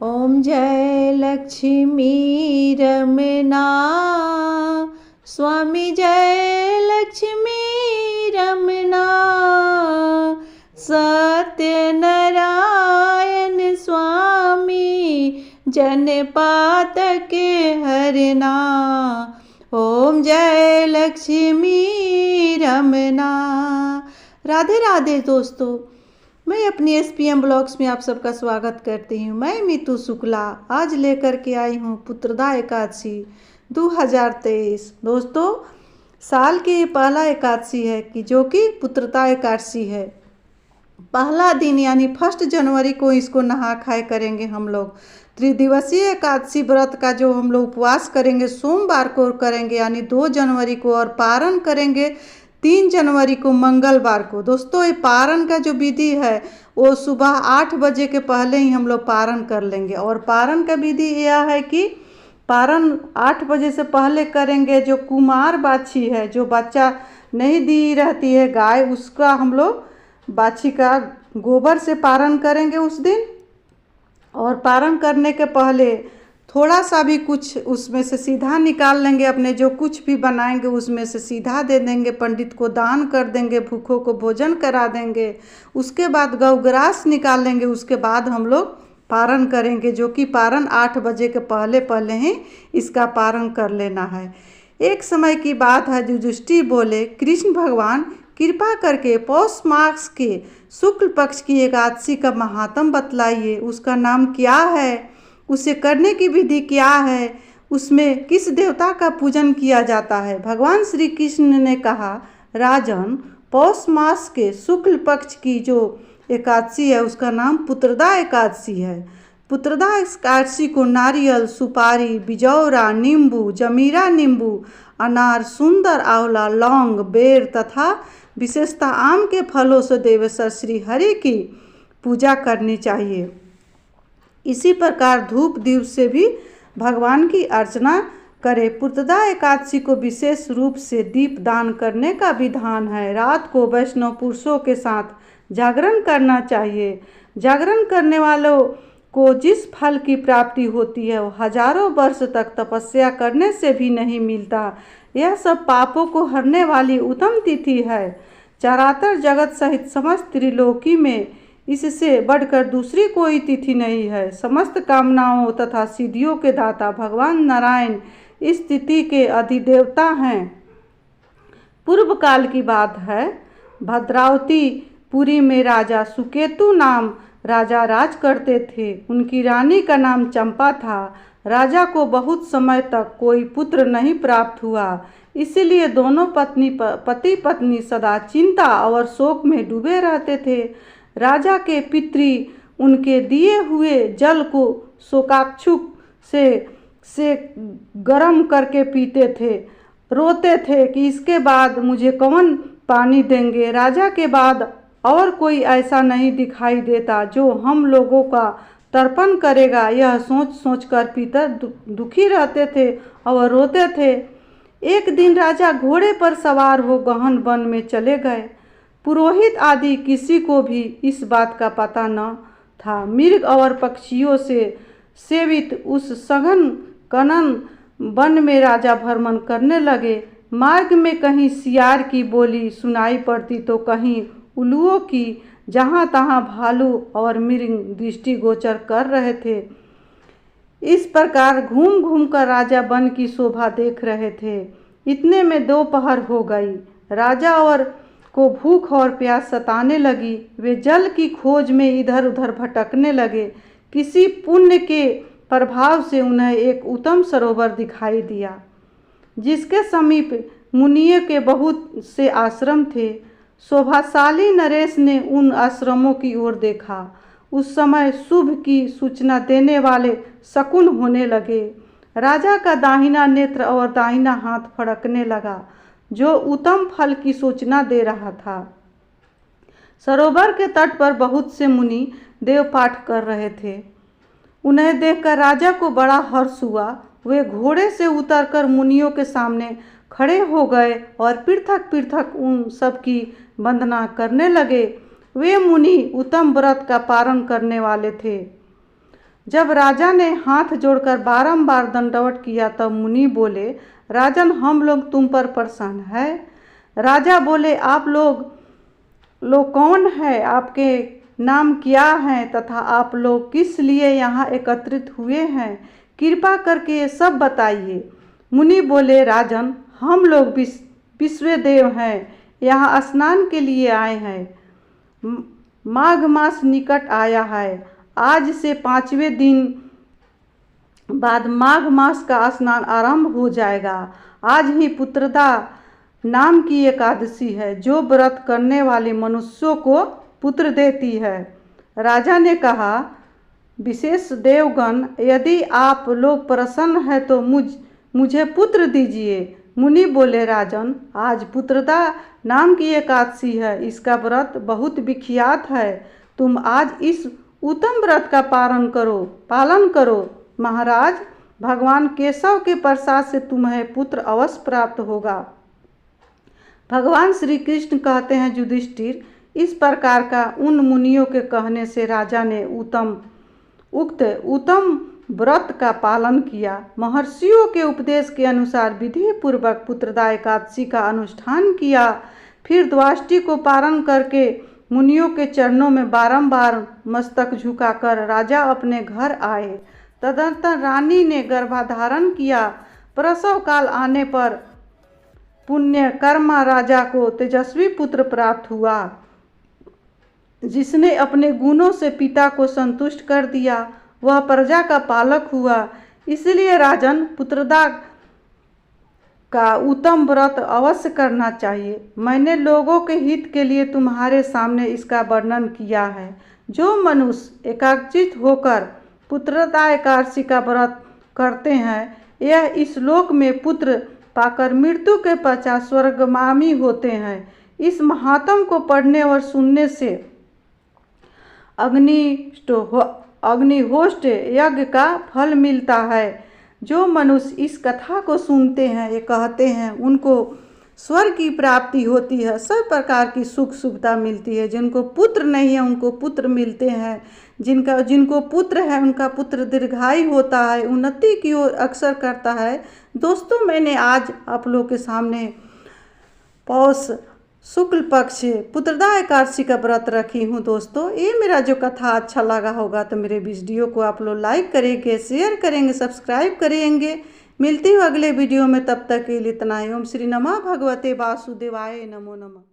ओम जय लक्ष्मी रमना, स्वामी जय लक्ष्मी रमना। सत्यनारायण स्वामी जनपात के हरना। ओम जय लक्ष्मी रमना। राधे राधे दोस्तों, मैं अपनी SPM ब्लॉग्स में आप सबका स्वागत करती हूँ। मैं मीतू शुक्ला आज लेकर के आई हूँ पुत्रदा एकादशी 2023। दोस्तों, साल की पहला एकादशी है कि जो कि पुत्रदा एकादशी है। पहला दिन यानी 1 जनवरी को इसको नहा खाए करेंगे हम लोग। त्रिदिवसीय एकादशी व्रत का जो हम लोग उपवास करेंगे सोमवार को करेंगे यानी 2 जनवरी को, और पारण करेंगे 3 जनवरी को मंगलवार को। दोस्तों, ये पारण का जो विधि है वो सुबह 8 बजे के पहले ही हम लोग पारण कर लेंगे। और पारण का विधि यह है कि पारण 8 बजे से पहले करेंगे। जो कुमार बाछी है, जो बच्चा नहीं दी रहती है गाय, उसका हम लोग बाछी का गोबर से पारण करेंगे उस दिन। और पारण करने के पहले थोड़ा सा भी कुछ उसमें से सीधा निकाल लेंगे। अपने जो कुछ भी बनाएंगे उसमें से सीधा दे देंगे, पंडित को दान कर देंगे, भूखों को भोजन करा देंगे। उसके बाद गौग्रास निकाल लेंगे। उसके बाद हम लोग पारण करेंगे, जो कि पारण 8 बजे के पहले पहले ही इसका पारण कर लेना है। एक समय की बात है, युधिष्ठिर बोले, कृष्ण भगवान कृपा करके पौष मास के शुक्ल पक्ष की एकादशी का महात्म बतलाइए। उसका नाम क्या है, उसे करने की विधि क्या है, उसमें किस देवता का पूजन किया जाता है। भगवान श्री कृष्ण ने कहा, राजन, पौष मास के शुक्ल पक्ष की जो एकादशी है उसका नाम पुत्रदा एकादशी है। पुत्रदा एकादशी को नारियल, सुपारी, बिजौरा, नींबू, जमीरा नींबू, अनार, सुंदर आंवला, लौंग, बेर तथा विशेषतः आम के फलों से देवेश्वर श्री हरि की पूजा करनी चाहिए। इसी प्रकार धूप दीप से भी भगवान की अर्चना करें। पुत्रदा एकादशी को विशेष रूप से दीप दान करने का विधान है। रात को वैष्णव पुरुषों के साथ जागरण करना चाहिए। जागरण करने वालों को जिस फल की प्राप्ति होती है वो हजारों वर्ष तक तपस्या करने से भी नहीं मिलता। यह सब पापों को हरने वाली उत्तम तिथि है। चराचर जगत सहित समस्त त्रिलोकी में इससे बढ़कर दूसरी कोई तिथि नहीं है। समस्त कामनाओं तथा सिद्धियों के दाता भगवान नारायण इस तिथि के अधिदेवता हैं। पूर्व काल की बात है, भद्रावती पुरी में राजा सुकेतु नाम राजा राज करते थे। उनकी रानी का नाम चंपा था। राजा को बहुत समय तक कोई पुत्र नहीं प्राप्त हुआ, इसलिए दोनों पति पत्नी सदा चिंता और शोक में डूबे रहते थे। राजा के पितृ उनके दिए हुए जल को शोकाक्षुक से गर्म करके पीते थे। रोते थे कि इसके बाद मुझे कौन पानी देंगे। राजा के बाद और कोई ऐसा नहीं दिखाई देता जो हम लोगों का तर्पण करेगा। यह सोच सोच कर पितर दुखी रहते थे और रोते थे। एक दिन राजा घोड़े पर सवार हो गहन वन में चले गए। पुरोहित आदि किसी को भी इस बात का पता न था। मृग और पक्षियों से सेवित उस सघन कनन वन में राजा भ्रमण करने लगे। मार्ग में कहीं सियार की बोली सुनाई पड़ती तो कहीं उल्लुओं की। जहाँ तहाँ भालू और मृग दृष्टिगोचर कर रहे थे। इस प्रकार घूम घूम कर राजा वन की शोभा देख रहे थे। इतने में दोपहर हो गई। राजा और को भूख और प्यास सताने लगी। वे जल की खोज में इधर उधर भटकने लगे। किसी पुण्य के प्रभाव से उन्हें एक उत्तम सरोवर दिखाई दिया, जिसके समीप मुनियों के बहुत से आश्रम थे। शोभाशाली नरेश ने उन आश्रमों की ओर देखा। उस समय शुभ की सूचना देने वाले शकुन होने लगे। राजा का दाहिना नेत्र और दाहिना हाथ फड़कने लगा, जो उत्तम फल की सूचना दे रहा था। सरोवर के तट पर बहुत से मुनि देवपाठ कर रहे थे। उन्हें देखकर राजा को बड़ा हर्ष हुआ। वे घोड़े से उतरकर मुनियों के सामने खड़े हो गए और पृथक पृथक उन सब की वंदना करने लगे। वे मुनि उत्तम व्रत का पारण करने वाले थे। जब राजा ने हाथ जोड़कर बारंबार दंडवत किया तब मुनि बोले, राजन, हम लोग तुम पर प्रसन्न है। राजा बोले, आप लोग कौन है, आपके नाम क्या है तथा आप लोग किस लिए यहाँ एकत्रित हुए हैं, कृपा करके ये सब बताइए। मुनि बोले, राजन, हम लोग विश्वदेव हैं, यहाँ स्नान के लिए आए हैं। माघ मास निकट आया है। आज से 5वें दिन बाद माघ मास का स्नान आरंभ हो जाएगा। आज ही पुत्रदा नाम की एकादशी है, जो व्रत करने वाले मनुष्यों को पुत्र देती है। राजा ने कहा, विशेष देवगण, यदि आप लोग प्रसन्न हैं तो मुझे पुत्र दीजिए। मुनि बोले, राजन, आज पुत्रदा नाम की एकादशी है, इसका व्रत बहुत विख्यात है। तुम आज इस उत्तम व्रत का पालन करो। महाराज, भगवान केशव के प्रसाद से तुम्हें पुत्र अवश्य प्राप्त होगा। भगवान श्री कृष्ण कहते हैं, युधिष्ठिर, इस प्रकार का उन मुनियों के कहने से राजा ने उत्तम व्रत का पालन किया। महर्षियों के उपदेश के अनुसार विधि पूर्वक पुत्रदा एकादशी का अनुष्ठान किया। फिर द्वाष्टि को पारण करके मुनियों के चरणों में बारंबार मस्तक झुकाकर राजा अपने घर आए। तदनंतर रानी ने गर्भाधारण किया। प्रसव काल आने पर पुण्य कर्मा राजा को तेजस्वी पुत्र प्राप्त हुआ, जिसने अपने गुणों से पिता को संतुष्ट कर दिया। वह प्रजा का पालक हुआ। इसलिए राजन, पुत्रदा का उत्तम व्रत अवश्य करना चाहिए। मैंने लोगों के हित के लिए तुम्हारे सामने इसका वर्णन किया है। जो मनुष्य एकाग्रचित होकर पुत्रदा एकादशी का व्रत करते हैं, यह इस लोक में पुत्र पाकर मृत्यु के पश्चात स्वर्गगामी होते हैं। इस महात्म को पढ़ने और सुनने से अग्निहोत्र यज्ञ का फल मिलता है। जो मनुष्य इस कथा को सुनते हैं, ये कहते हैं, उनको स्वर्ग की प्राप्ति होती है, सब प्रकार की सुख सुविधा मिलती है। जिनको पुत्र नहीं है उनको पुत्र मिलते हैं। जिनको पुत्र है उनका पुत्र दीर्घायु होता है, उन्नति की ओर अक्सर करता है। दोस्तों, मैंने आज आप लोगों के सामने पौष शुक्ल पक्ष पुत्रदा एकादशी का व्रत रखी हूँ। दोस्तों, ये मेरा जो कथा अच्छा लगा होगा तो मेरे वीडियो को आप लोग लाइक करेंगे, शेयर करेंगे, सब्सक्राइब करेंगे। मिलती हूँ अगले वीडियो में, तब तक के लिए इतना ही। ओम श्री नमः भगवते वासुदेवाय नमो नमः।